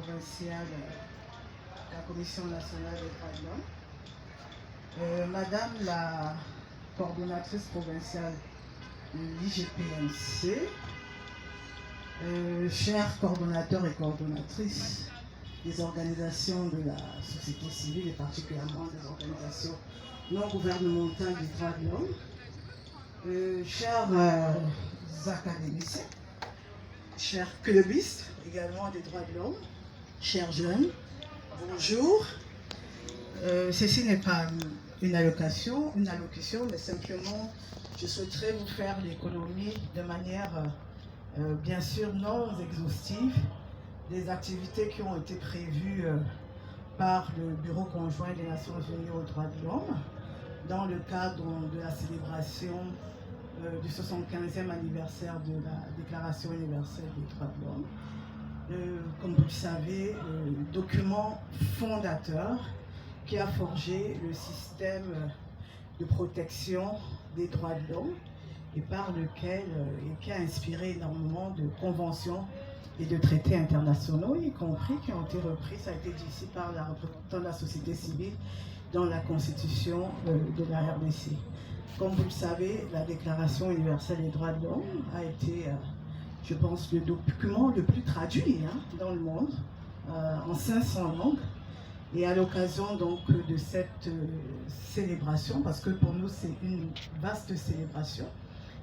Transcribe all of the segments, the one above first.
provinciale de la Commission nationale des droits de l'homme. Madame la coordonnatrice provinciale de l'IGPNC, chers coordonnateurs et coordonnatrices des organisations de la société civile et particulièrement des organisations non gouvernementales des droits de l'homme, chers académiciens, chers clubistes également des droits de l'homme, chers jeunes, bonjour. Ceci n'est pas une allocution, mais simplement je souhaiterais vous faire l'économie de manière bien sûr non exhaustive des activités qui ont été prévues par le Bureau conjoint des Nations Unies aux droits de l'homme dans le cadre de la célébration du 75e anniversaire de la Déclaration universelle des droits de l'homme. Comme vous le savez, document fondateur qui a forgé le système de protection des droits de l'homme et par lequel et qui a inspiré énormément de conventions et de traités internationaux, y compris qui ont été repris, ça a été dit ici par la représentante de la société civile dans la constitution de la RDC. Comme vous le savez, la Déclaration universelle des droits de l'homme a été, je pense, le document le plus traduit dans le monde, en 500 langues. Et à l'occasion donc de cette célébration, parce que pour nous c'est une vaste célébration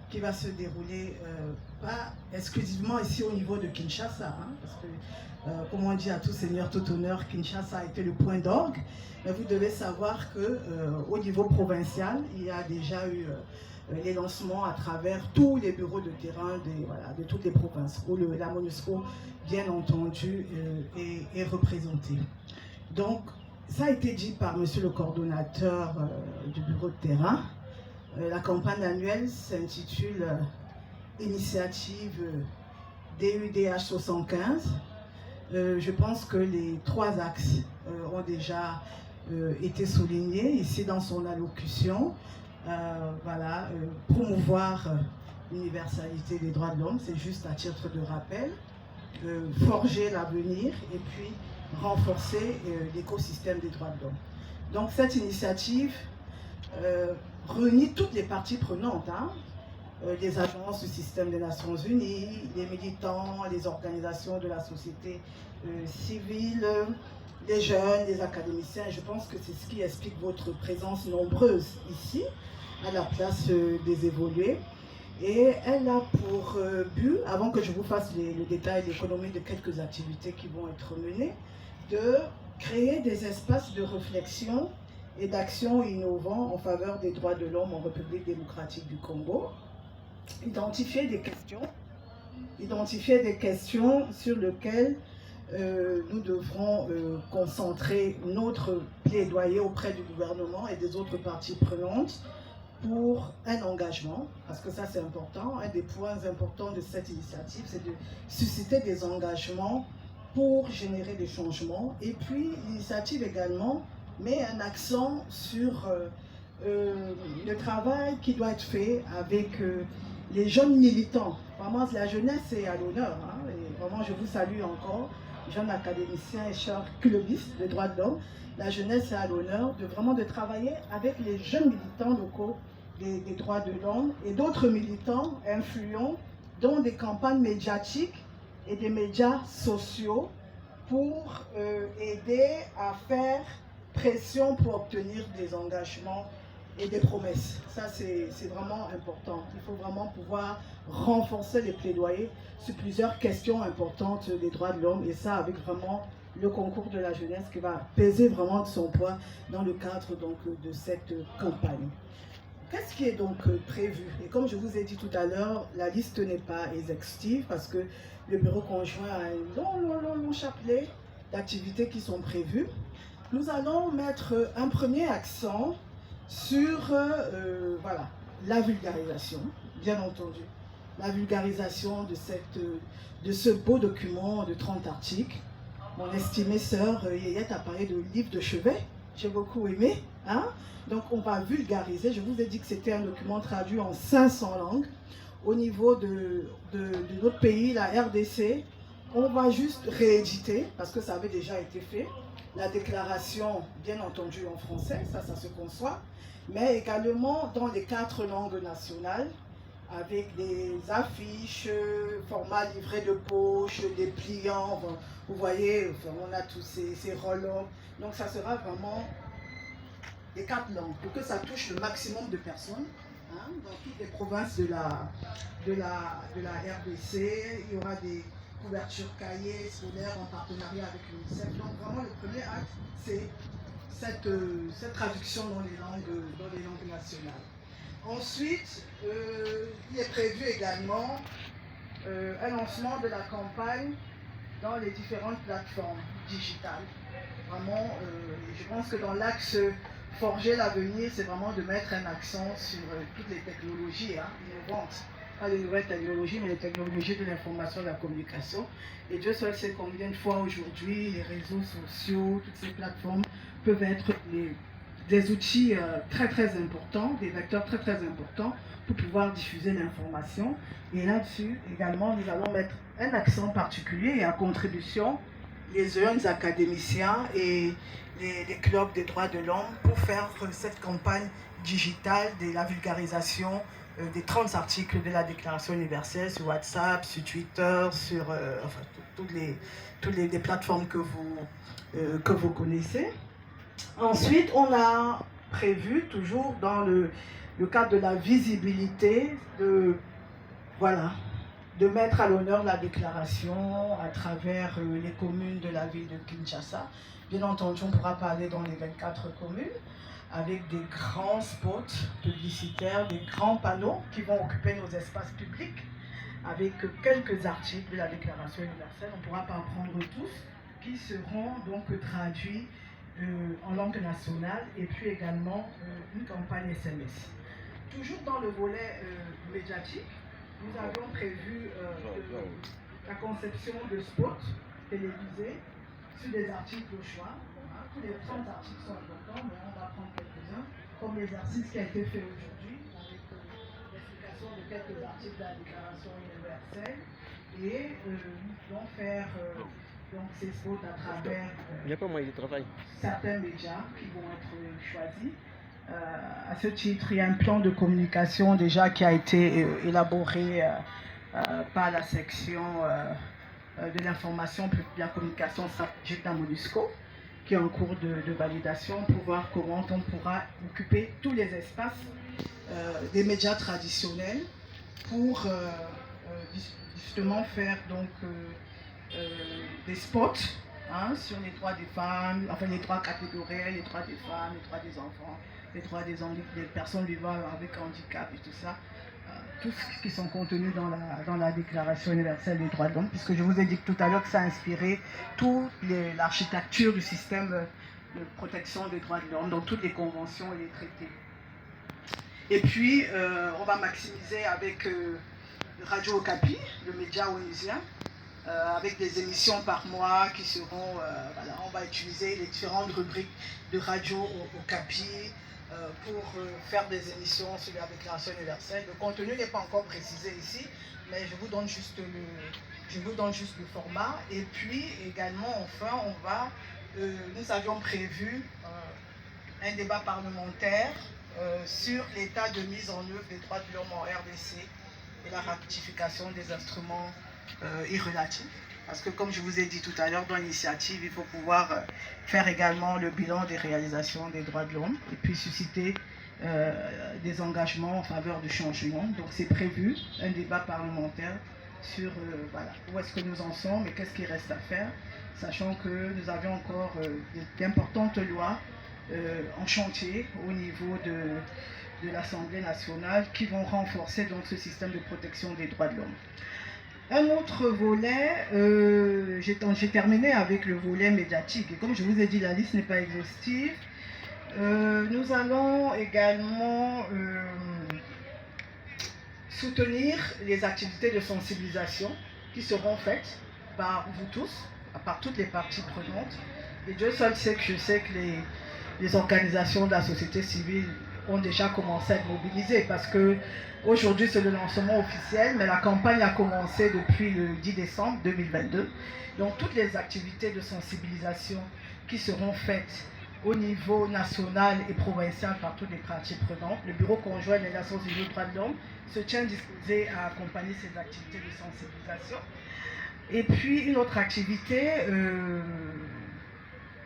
qui va se dérouler pas exclusivement ici au niveau de Kinshasa, parce que comme on dit à tout seigneur, tout honneur, Kinshasa a été le point d'orgue, mais vous devez savoir que au niveau provincial, il y a déjà eu les lancements à travers tous les bureaux de terrain de toutes les provinces, où la MONUSCO, bien entendu, est représentée. Donc, ça a été dit par monsieur le coordonnateur du bureau de terrain. La campagne annuelle s'intitule Initiative DUDH 75. Je pense que les 3 axes ont déjà été soulignés ici dans son allocution. Promouvoir l'universalité des droits de l'homme, c'est juste à titre de rappel. Forger l'avenir et puis renforcer l'écosystème des droits de l'homme. Donc cette initiative réunit toutes les parties prenantes, les agences du système des Nations Unies, les militants, les organisations de la société civile, les jeunes, les académiciens. Et je pense que c'est ce qui explique votre présence nombreuse ici, à la place des évolués. Et elle a pour but, avant que je vous fasse le détail, l'économie de quelques activités qui vont être menées, de créer des espaces de réflexion et d'action innovants en faveur des droits de l'homme en République démocratique du Congo, identifier des questions sur lesquelles nous devrons concentrer notre plaidoyer auprès du gouvernement et des autres parties prenantes pour un engagement, parce que ça c'est important. Un des points importants de cette initiative, c'est de susciter des engagements pour générer des changements. Et puis l'initiative également met un accent sur le travail qui doit être fait avec les jeunes militants. Vraiment, la jeunesse est à l'honneur. Et vraiment, je vous salue encore, jeunes académiciens et chers clubistes des droits de l'homme. La jeunesse est à l'honneur de travailler avec les jeunes militants locaux des droits de l'homme et d'autres militants influents dans des campagnes médiatiques et des médias sociaux pour aider à faire pression pour obtenir des engagements et des promesses. Ça, c'est vraiment important. Il faut vraiment pouvoir renforcer les plaidoyers sur plusieurs questions importantes des droits de l'homme, et ça avec vraiment le concours de la jeunesse qui va peser vraiment de son poids dans le cadre donc, de cette campagne. Qu'est-ce qui est donc prévu? Et comme je vous ai dit tout à l'heure, la liste n'est pas exhaustive parce que le bureau conjoint a un long chapelet d'activités qui sont prévues. Nous allons mettre un premier accent sur la vulgarisation, bien entendu. La vulgarisation de ce beau document de 30 articles. Mon estimée sœur Yéyette a parlé de livre de chevet. J'ai beaucoup aimé. Donc on va vulgariser. Je vous ai dit que c'était un document traduit en 500 langues. Au niveau de notre pays, la RDC, On va juste rééditer, parce que ça avait déjà été fait, la déclaration, bien entendu en français, ça se conçoit, mais également dans les 4 langues nationales, avec des affiches, format livret de poche, des pliants, vous voyez, on a tous ces roll-ups. Donc ça sera vraiment les 4 langues, pour que ça touche le maximum de personnes, hein, dans toutes les provinces de la RDC. Il y aura des couvertures cahiers scolaires en partenariat avec l'UNICEF. Donc vraiment le premier acte, c'est cette traduction dans les langues nationales. Ensuite, il est prévu également un lancement de la campagne dans les différentes plateformes digitales. Vraiment, je pense que dans l'axe forger l'avenir, c'est vraiment de mettre un accent sur toutes les technologies innovantes. Pas les nouvelles technologies, mais les technologies de l'information et de la communication. Et Dieu seul sait combien de fois aujourd'hui, les réseaux sociaux, toutes ces plateformes peuvent être des outils très très importants, des vecteurs très très importants pour pouvoir diffuser l'information. Et là-dessus, également, nous allons mettre un accent particulier et à contribution les jeunes académiciens et les clubs des droits de l'homme pour faire cette campagne digitale de la vulgarisation des 30 articles de la Déclaration universelle sur WhatsApp, sur Twitter, sur enfin, toutes les plateformes que vous connaissez. Ensuite, on a prévu, toujours dans le cadre de la visibilité, de mettre à l'honneur la déclaration à travers les communes de la ville de Kinshasa. Bien entendu, on pourra parler dans les 24 communes, avec des grands spots publicitaires, des grands panneaux qui vont occuper nos espaces publics, avec quelques articles de la Déclaration universelle, on ne pourra pas en prendre tous, qui seront donc traduits en langue nationale, et puis également une campagne SMS. Toujours dans le volet médiatique, nous avons prévu la conception de spots télévisés sur des articles au choix. Tous les 30 articles sont importants, mais on va prendre quelques-uns, comme l'exercice qui a été fait aujourd'hui, avec l'explication de quelques articles de la Déclaration universelle, et nous allons faire donc ces spots à travers certains médias qui vont être choisis. À ce titre, il y a un plan de communication déjà qui a été élaboré par la section de l'information de la communication stratégique dans MONUSCO, qui est en cours de validation pour voir comment on pourra occuper tous les espaces des médias traditionnels pour justement faire donc des spots sur les droits des femmes, enfin les droits catégoriels, les droits des femmes, les droits des enfants, les droits des personnes vivant avec handicap et tout ça. Tout ce qui sont contenus dans la Déclaration universelle des droits de l'homme, puisque je vous ai dit tout à l'heure que ça a inspiré toute l'architecture du système de protection des droits de l'homme, donc toutes les conventions et les traités. Et puis, on va maximiser avec Radio Okapi, le média onusien, avec des émissions par mois qui seront, on va utiliser les différentes rubriques de Radio Okapi, pour faire des émissions sur la Déclaration universelle. Le contenu n'est pas encore précisé ici, mais je vous donne juste le format. Et puis également, enfin, nous avions prévu un débat parlementaire sur l'état de mise en œuvre des droits de l'homme en RDC et la ratification des instruments irrelatifs. Parce que comme je vous ai dit tout à l'heure, dans l'initiative, il faut pouvoir faire également le bilan des réalisations des droits de l'homme et puis susciter des engagements en faveur du changement. Donc c'est prévu un débat parlementaire sur où est-ce que nous en sommes et qu'est-ce qu'il reste à faire, sachant que nous avions encore d'importantes lois en chantier au niveau de l'Assemblée nationale qui vont renforcer donc ce système de protection des droits de l'homme. Un autre volet, j'ai terminé avec le volet médiatique. Et comme je vous ai dit, la liste n'est pas exhaustive. Nous allons également soutenir les activités de sensibilisation qui seront faites par vous tous, par toutes les parties prenantes. Et Dieu seul sait que je sais que les organisations de la société civile ont déjà commencé à être mobilisés parce que aujourd'hui c'est le lancement officiel, mais la campagne a commencé depuis le 10 décembre 2022. Donc toutes les activités de sensibilisation qui seront faites au niveau national et provincial par toutes les parties prenantes, le Bureau conjoint des Nations Unies aux droits de l'homme se tient disposé à accompagner ces activités de sensibilisation. Et puis une autre activité,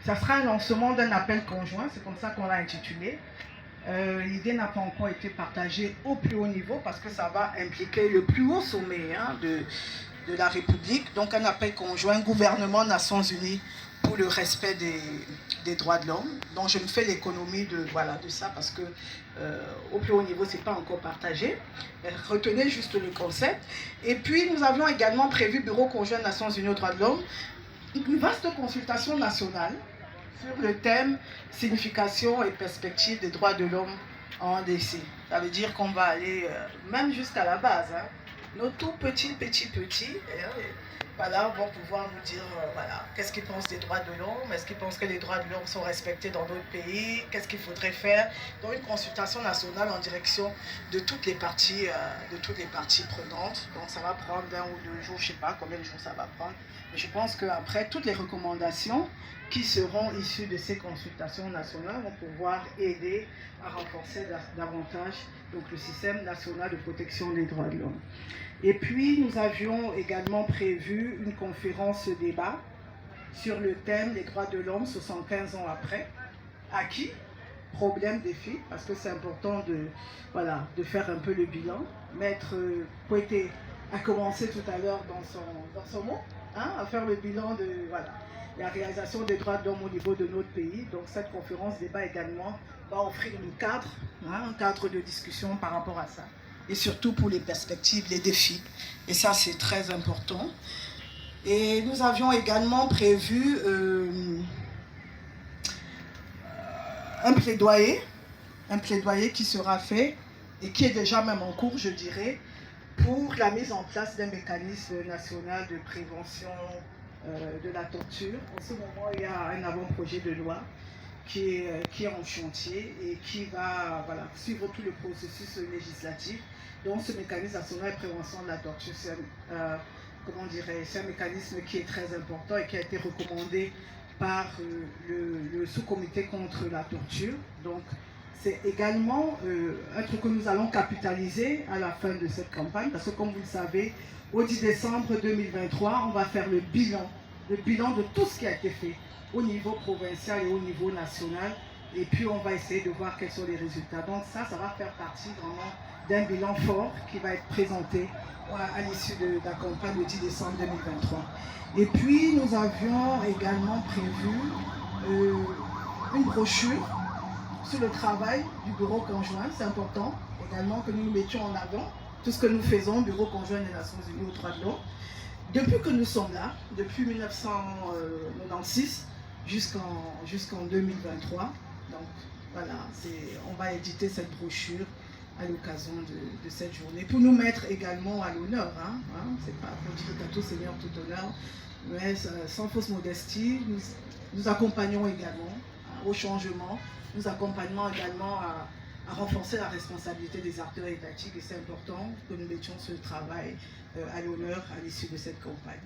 ça sera un lancement d'un appel conjoint, c'est comme ça qu'on l'a intitulé. L'idée n'a pas encore été partagée au plus haut niveau parce que ça va impliquer le plus haut sommet de la République. Donc un appel conjoint gouvernement-Nations Unies pour le respect des droits de l'homme. Donc je me fais l'économie de ça parce que au plus haut niveau, ce n'est pas encore partagé. Retenez juste le concept. Et puis nous avions également prévu, Bureau conjoint Nations Unies aux droits de l'homme, une vaste consultation nationale sur le thème signification et perspective des droits de l'homme en RDC. Ça veut dire qu'on va aller même jusqu'à la base. Hein. Nos tout petits, vont pouvoir nous dire qu'est-ce qu'ils pensent des droits de l'homme, est-ce qu'ils pensent que les droits de l'homme sont respectés dans d'autres pays, qu'est-ce qu'il faudrait faire. Donc une consultation nationale en direction de toutes les parties, prenantes. Donc ça va prendre 1 ou 2 jours, je ne sais pas combien de jours ça va prendre. Mais je pense qu'après, toutes les recommandations qui seront issues de ces consultations nationales vont pouvoir aider à renforcer davantage donc, le système national de protection des droits de l'homme. Et puis, nous avions également prévu une conférence débat sur le thème des droits de l'homme 75 ans après. Acquis, problème, défi, parce que c'est important de faire un peu le bilan. Maître Poité a commencé tout à l'heure dans son mot, à faire le bilan de la réalisation des droits de l'homme au niveau de notre pays. Donc cette conférence débat également va offrir un cadre de discussion par rapport à ça. Et surtout pour les perspectives, les défis. Et ça, c'est très important. Et nous avions également prévu un plaidoyer qui sera fait et qui est déjà même en cours, je dirais, pour la mise en place d'un mécanisme national de prévention de la torture. En ce moment, il y a un avant-projet de loi qui est en chantier et qui va suivre tout le processus législatif. Donc ce mécanisme national de prévention de la torture, c'est un mécanisme qui est très important et qui a été recommandé par le sous-comité contre la torture. Donc c'est également un truc que nous allons capitaliser à la fin de cette campagne parce que comme vous le savez, au 10 décembre 2023, on va faire le bilan de tout ce qui a été fait au niveau provincial et au niveau national. Et puis on va essayer de voir quels sont les résultats. Donc ça va faire partie vraiment d'un bilan fort qui va être présenté à l'issue de la campagne le 10 décembre 2023. Et puis nous avions également prévu une brochure sur le travail du bureau conjoint. C'est important également que nous mettions en avant tout ce que nous faisons, Bureau conjoint des Nations Unies aux droits de l'homme. Depuis que nous sommes là, depuis 1996 jusqu'en 2023, donc on va éditer cette brochure à l'occasion de cette journée, pour nous mettre également à l'honneur, c'est pas pour dire qu'à tout seigneur, tout honneur, mais sans fausse modestie, nous accompagnons également au changement, nous accompagnons également à renforcer la responsabilité des acteurs étatiques et c'est important que nous mettions ce travail à l'honneur à l'issue de cette campagne.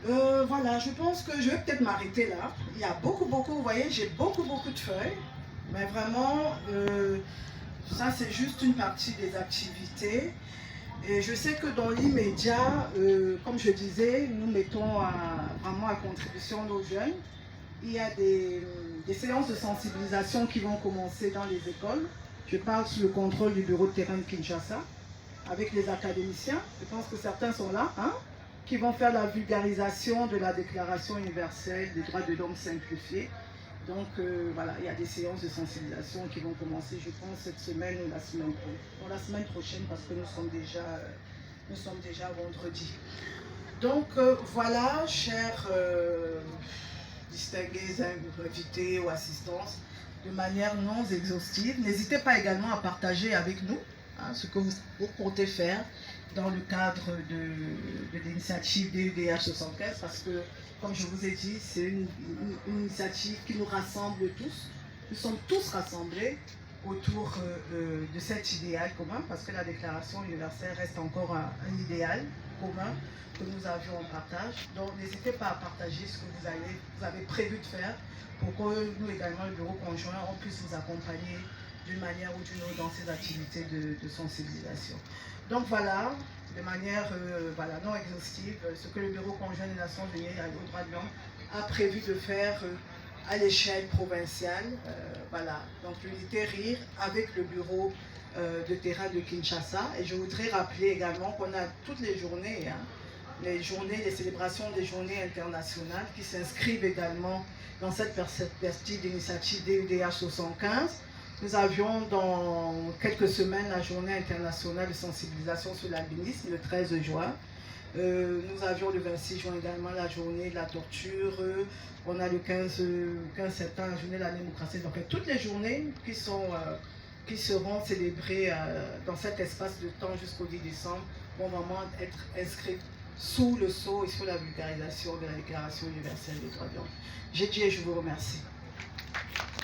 Je pense que je vais peut-être m'arrêter là. Il y a beaucoup, vous voyez, j'ai beaucoup de feuilles, mais vraiment, ça c'est juste une partie des activités. Et je sais que dans l'immédiat, comme je disais, nous mettons vraiment à contribution nos jeunes. Il y a des séances de sensibilisation qui vont commencer dans les écoles. Je parle sous le contrôle du bureau de terrain de Kinshasa, avec les académiciens. Je pense que certains sont là, qui vont faire la vulgarisation de la Déclaration universelle des droits de l'homme simplifiée. Donc il y a des séances de sensibilisation qui vont commencer, je pense, cette semaine ou la semaine prochaine, parce que nous sommes déjà vendredi. Donc chers distingués invités ou assistances, de manière non exhaustive. N'hésitez pas également à partager avec nous ce que vous comptez faire dans le cadre de l'initiative DUDH 75, parce que, comme je vous ai dit, c'est une initiative qui nous rassemble tous. Nous sommes tous rassemblés autour de cet idéal commun, parce que la Déclaration universelle reste encore un idéal commun que nous avions en partage. Donc n'hésitez pas à partager ce que vous avez prévu de faire pour que nous également, le bureau conjoint, on puisse vous accompagner d'une manière ou d'une autre dans ces activités de sensibilisation. Donc voilà, de manière non exhaustive, ce que le bureau conjoint des Nations Unies aux droits de l'homme a prévu de faire à l'échelle provinciale. Donc l'unité RIR avec le bureau de terrain de Kinshasa. Et je voudrais rappeler également qu'on a toutes les journées, les célébrations des journées internationales qui s'inscrivent également dans cette perspective d'initiative DUDH 75. Nous avions dans quelques semaines la journée internationale de sensibilisation sur l'albinisme, le 13 juin. Nous avions le 26 juin également la journée de la torture. On a le 15 septembre la journée de la démocratie. Donc toutes les journées qui seront célébrées dans cet espace de temps jusqu'au 10 décembre vont vraiment être inscrites sous le sceau et sous la vulgarisation de la Déclaration universelle des droits de l'homme. J'ai dit et je vous remercie.